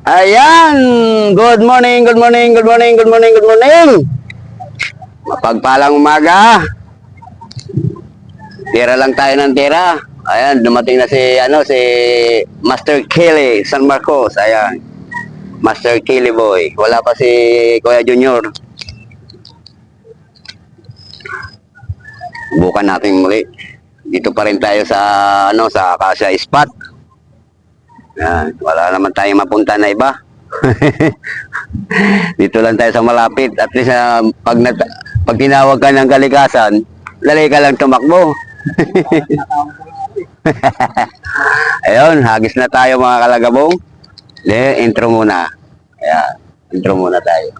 Ayan! Good morning, good morning, good morning, good morning, good morning! Mapagpalang umaga! Tira lang tayo ng tira. Ayan, dumating na si Master Kelly San Marcos. Ayan, Master Kelly boy. Wala pa si Kuya Junior. Bukan natin muli. Dito pa rin tayo sa Acacia Spot. Ayan, wala naman tayong mapunta na iba. Dito lang tayo sa malapit. At least pag tinawag ka ng kalikasan, dali ka lang tumakbo. Ayun, hagis na tayo mga kalagabong. Intro muna. Ayan, intro muna tayo.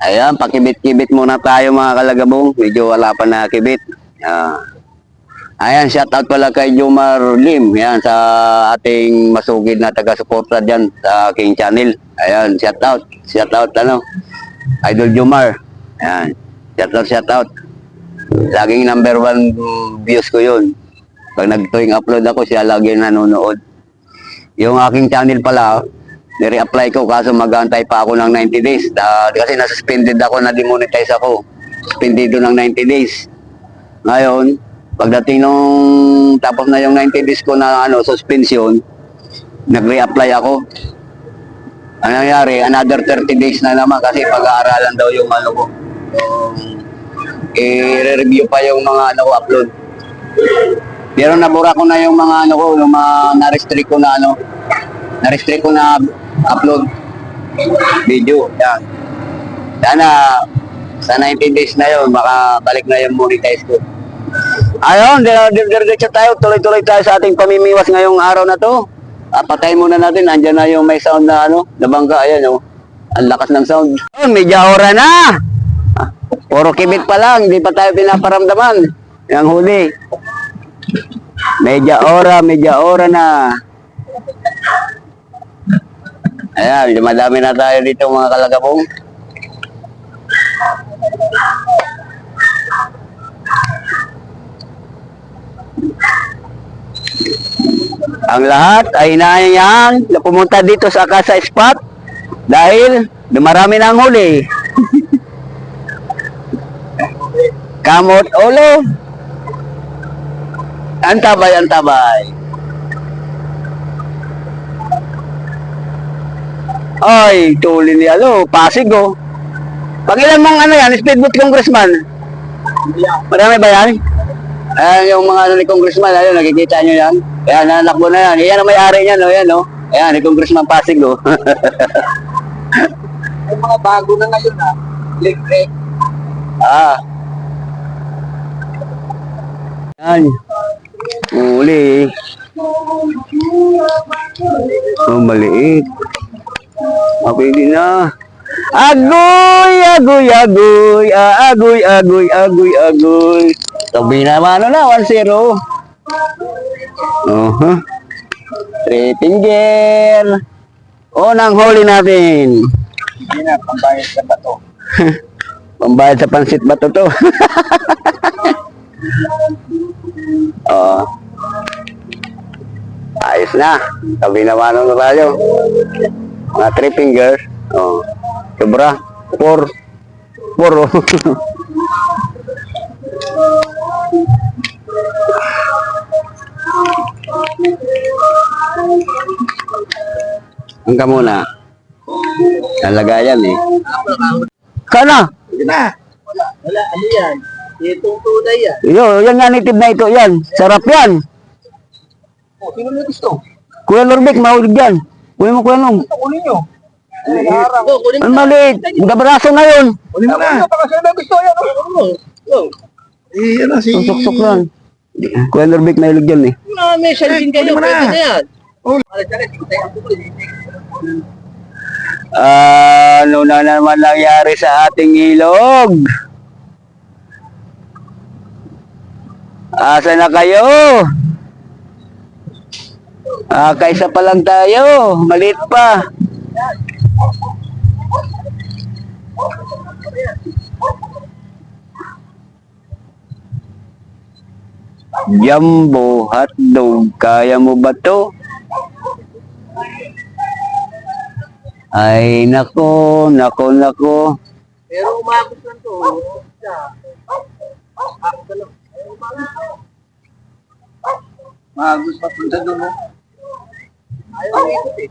Ayan, pakibit-kibit muna tayo mga kalagabong. Medyo wala pa na kibit. Ayan, shout out pala kay Jomar Lim. Ayan, sa ating masugid na taga-suporta dyan sa aking channel. Ayan, shout out. Shout out, Idol Jomar. Ayan, shout out. Laging number 1 views ko yun. Pag nag-tuwing upload ako, siya lagi nanonood. Yung aking channel pala, nire-apply ko kaso mag-aantay pa ako ng 90 days. Kasi nasuspended ako, na-demonetize ako. Suspendido ng 90 days. Ngayon, pagdating nung tapos na yung 90 days ko na suspension, nag-re-apply ako. Ano nangyari? Another 30 days na naman kasi pag-aaralan daw yung ko. I-review pa yung mga upload. Pero nabura ko na yung mga yung mga na-restrict ko na upload video. Yan. Sa 90 days na yun, makabalik na yung monetize ko. Ayun, diretso tayo. Tuloy-tuloy tayo sa ating pamimiwas ngayong araw na to. Patayin muna natin. Andyan na yung may sound na nabangga. Ayan, ang lakas ng sound. Medya ora na. Puro kibit pa lang. Hindi pa tayo pinaparamdaman. Yung huli. Medya ora na. Ayan, madami na tayo dito mga kalagabong. Ang lahat ay inaayang na pumunta dito sa Acacia Spot dahil dumarami na ang huli. Kamot ulo. Antabay. Ay, tuli ni Pasig Pag ilan mong yan, speedboat congressman? Marami ba yan? Ayan yung mga ni congressman, nakikita nyo yan? Ayan, nanakbo na yan. Ayan ang may-ari niyan, ayan Ayan, ni congressman Pasig Yung mga bago na ngayon electric. Ayan. Uli. Maliit. Pwede na. Agoy. Sabi naman 1-0. Three finger. Nang huli natin. Hindi na, pambayad sa bato. Pambayad sa pansit bato to. Ayos na. Sabi naman na tayo. Mga 3 fingers. Sobra. 4. Ang muna. Ang lagayan Kana? Hindi na. Wala. Ano yan? Itong tunay yan. Yan nga native na ito. Yan. Sarap yan. Sino na gusto? Kuya Lorbek, mahulog yan. Kunin mo, Kuya Long. Kunin nyo. Ang maliit. Magabaraso na yun. Kunin mo na. Baka sino na gusto yan. Ano si... Susok-sok lang. Kuya Lorbek, mahulog yan May salbin kayo. Pwede na yan. Ano na naman nangyari sa ating ilog? Asa na kayo? Kaisa pa lang tayo. Maliit pa. Jumbo hotdog. Kaya mo ba to? Ay, nako, nako, nako. Pero umabot lang to. Ako ka lang. Umabot pa punta doon mo. Ayaw ikot eh.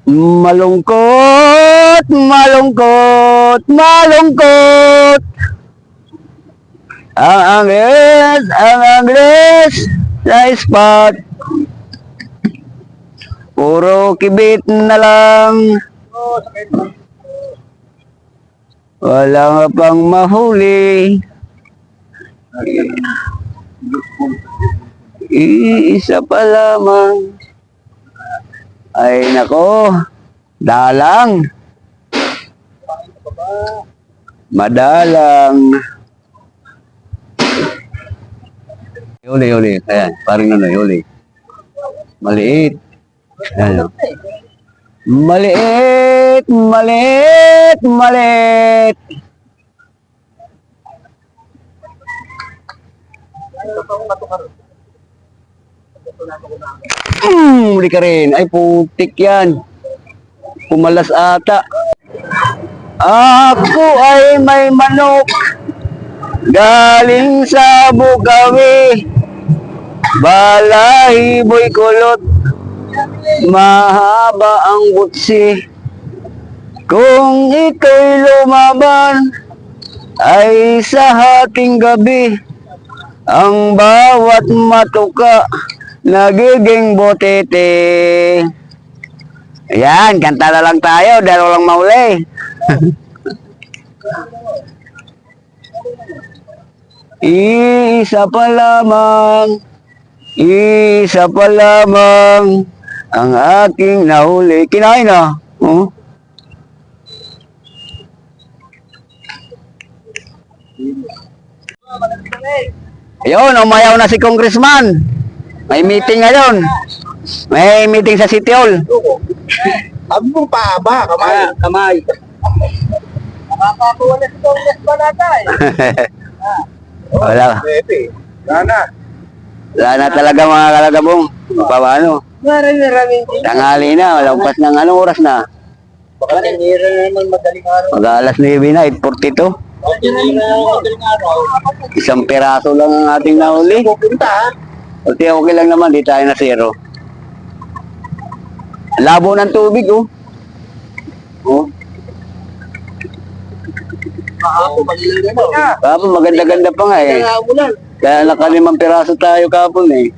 Malungkot, malungkot, malungkot. Ang Angles sa spot. Puro kibit na lang. Wala nga pang mahuli. Iisa pa lamang. Ay nako, dalang. Madalang. Uli. Ayan, paring Nonoy, uli. Maliit. Ayan. Maliit, maliit, maliit. Huli ka rin. Ay, putik yan. Pumalas ata. Ako ay may manok. Galing sa Bukawi. Balahiboy kulot. Mahaba ang butsi. Kung ito'y lumaban, ay sa hating gabi. Ang bawat matuka nagiging botete. Ayan, kanta na lang tayo dahil walang mauli. Isa pa lamang, isa pa lamang ang aking nahuli. Kinain na. Oh. Ayun, umayaw na si Congressman. May meeting ngayon. May meeting sa City Hall. Sabi mong paaba, kamay. Nakakakuha na si Congress ba natin? Wala. Sana. Wala na talaga mga kalagabong. Paano? Maraming Tanghali na, lampas ng anong oras na? baka nanira na naman madaling araw. Mag-alas 9 na, 8:42. Madaling araw. Isang piraso lang ang ating nahuli. Pupunta ha? Okay lang naman, di tayo na zero. Labo ng tubig, oh. Oh. Kahapon, malilang naman. Kapon, maganda-ganda pa nga eh. Ulan. Kaya nakalimang piraso tayo kapon eh.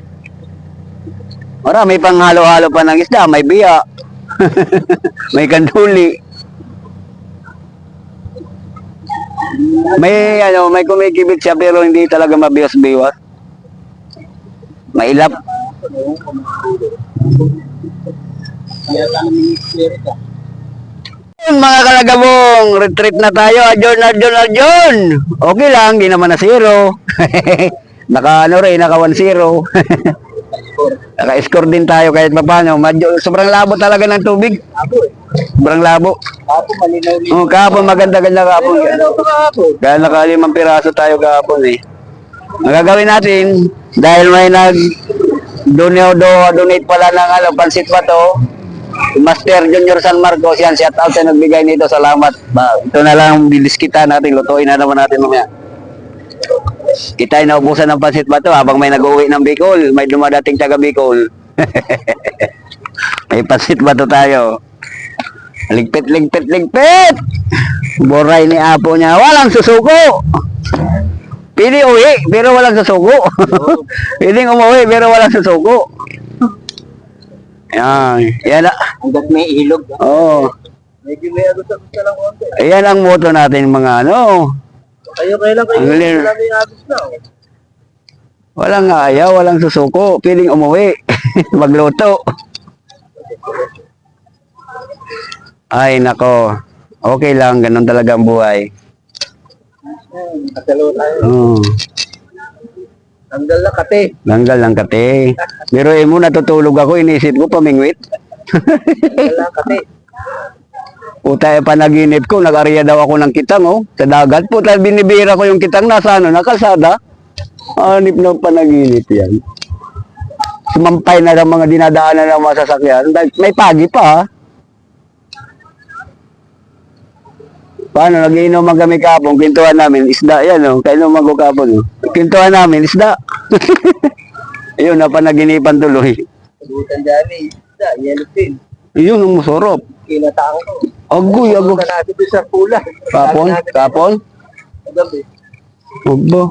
Marami pang halo-halo pa ng isda, may biya. May kanduli. May kumikibit siya pero hindi talaga mabiyos-biwas. May ilap. Kaya lang ministeri ka. Mga kalagabong, retreat na tayo. Adyon. Okay lang, di naman na zero. Naka 1-0. Naka-score din tayo kahit paano. Sobrang labo talaga ng tubig. Ako eh. Sobrang labo. Kahapon, malinaw-linaw. Kahapon, maganda-ganda kahapon. Malinaw pa kahapon. Kaya naka-5 piraso tayo kahapon eh. Ang gagawin natin, dahil may donate pala ng pansit pa to, Master Junior San Marcos, yan, shout out sa nagbigay nito, salamat. Ito na lang, bilis kita natin, lutuin na naman natin mamaya. Kita ay naubusan ng pansit ba to habang may nag-uwi ng Bicol, may dumadating taga Bicol. May pansit ba to tayo? Ligpit! Boray ni Apo niya, walang susuko! Pwede uwi, pero walang susuko. Pwede umuwi, pero walang susuko. Yan, Hanggat may ilog. oh. Medyo may agos-agos na lang konti. Ayan ang motto natin mga ano. Kayo kailan kayo? Ang galing. Wala may agos na. Walang ayaw, walang susuko. Piling umuwi. Magluto. Ay, nako. Okay lang, ganun talaga ang buhay. Kasalo tayo. Oh. Tanggal na kate. Langgal lang kate. Pero mo natutulog ako, inisip ko pamingwit. Tanggal na kate. Puta, panaginip ko, nag-arya daw ako ng kitang, oh. Sa dagat. Puta, binibira ko yung kitang nasa ano, nakalsada. Anip na panaginip yan. Sumampay na lang mga dinadaanan ng mga sasakyan. May pagi pa, ha. Paano, nagiinuman kami kapon, kintuhan namin, isda yan, oh. Kainuman ko kapon, oh. Kintuhan namin, isda. Ayun, napanaginipan tuloy. Sabutan dyan eh. Yellow pin. Yun, ang masarap. Kinataang ko. Agoy, agoy. Punta natin doon sa pula. Kapon, kapon. Gabi. Huwag ba?